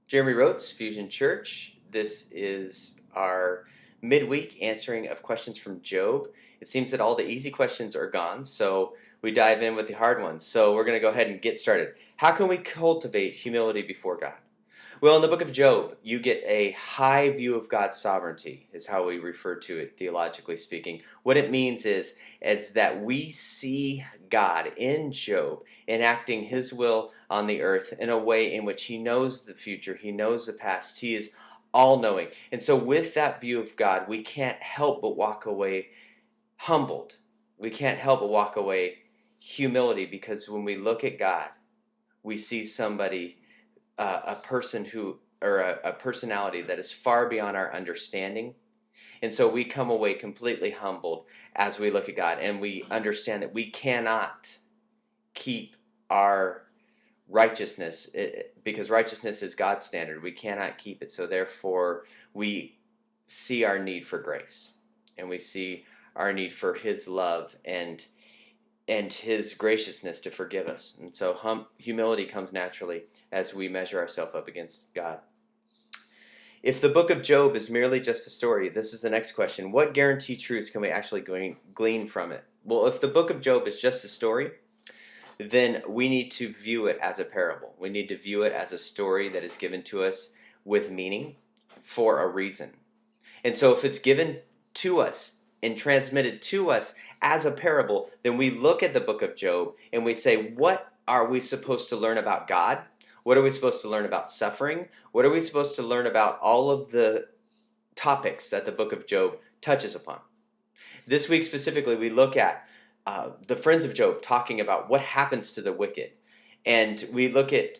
Jeremy Rhodes, Fusion Church. This is our midweek answering of questions from Job. It seems that all the easy questions are gone, so we dive in with the hard ones. So we're going to go ahead and get started. How can we cultivate humility before God? Well, in the book of Job, you get a high view of God's sovereignty, is how we refer to it theologically speaking. What it means is that we see God in Job enacting his will on the earth in a way in which he knows the future, he knows the past, he is all knowing. And so, with that view of God, we can't help but walk away humbled. We can't help but walk away humility, because when we look at God, we see somebody, a person who, or a personality that is far beyond our understanding. And so we come away completely humbled as we look at God, and we understand that we cannot keep our righteousness, because righteousness is God's standard. We cannot keep it. So therefore, we see our need for grace, and we see our need for his love and his graciousness to forgive us. And so humility comes naturally as we measure ourselves up against God. If the book of Job is merely just a story, this is the next question. What guaranteed truths can we actually glean from it? Well, if the book of Job is just a story, then we need to view it as a parable. We need to view it as a story that is given to us with meaning for a reason. And so if it's given to us and transmitted to us as a parable, then we look at the book of Job and we say, what are we supposed to learn about God? What are we supposed to learn about suffering? What are we supposed to learn about all of the topics that the book of Job touches upon? This week specifically, we look at the friends of Job talking about what happens to the wicked. And we look at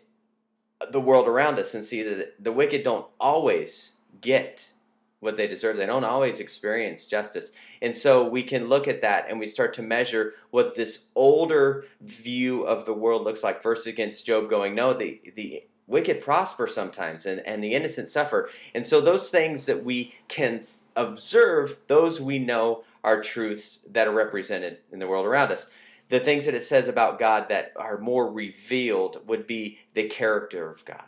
the world around us and see that the wicked don't always get what they deserve. They don't always experience justice. And so we can look at that and we start to measure what this older view of the world looks like versus against Job going, no, the wicked prosper sometimes and the innocent suffer. And so those things that we can observe, those we know are truths that are represented in the world around us. The things that it says about God that are more revealed would be the character of God.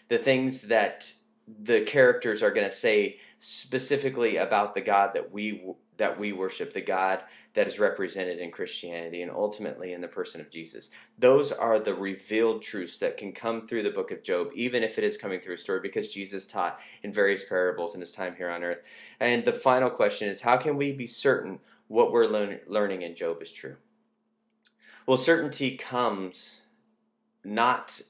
The things that the characters are going to say specifically about the God that we worship, the God that is represented in Christianity and ultimately in the person of Jesus. Those are the revealed truths that can come through the book of Job, even if it is coming through a story, because Jesus taught in various parables in his time here on earth. And the final question is, how can we be certain what we're learning in Job is true? Well, certainty comes not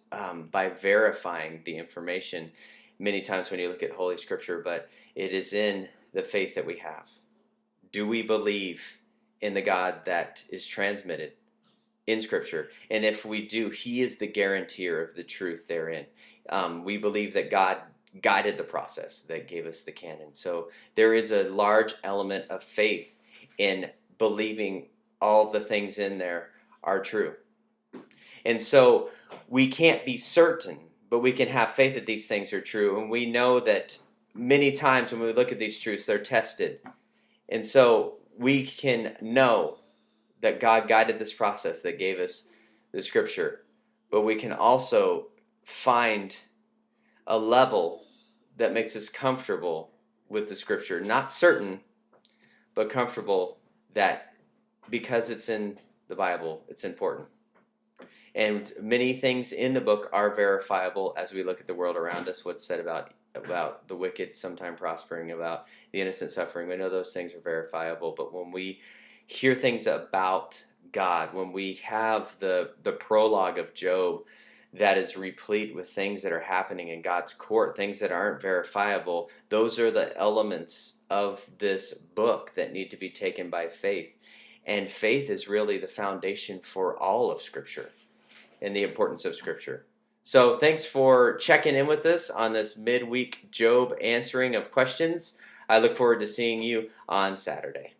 by verifying the information many times when you look at Holy Scripture, but it is in the faith that we have. Do we believe in the God that is transmitted in Scripture? And if we do, he is the guarantor of the truth therein. We believe that God guided the process that gave us the canon. So there is a large element of faith in believing all the things in there are true. And so we can't be certain, but we can have faith that these things are true. And we know that many times when we look at these truths, they're tested. And so we can know that God guided this process that gave us the Scripture. But we can also find a level that makes us comfortable with the Scripture. Not certain, but comfortable that because it's in the Bible, it's important. And many things in the book are verifiable as we look at the world around us, what's said about the wicked sometime prospering, about the innocent suffering. We know those things are verifiable, but when we hear things about God, when we have the prologue of Job that is replete with things that are happening in God's court, things that aren't verifiable, those are the elements of this book that need to be taken by faith. And faith is really the foundation for all of Scripture and the importance of Scripture. So thanks for checking in with us on this midweek Job answering of questions. I look forward to seeing you on Saturday.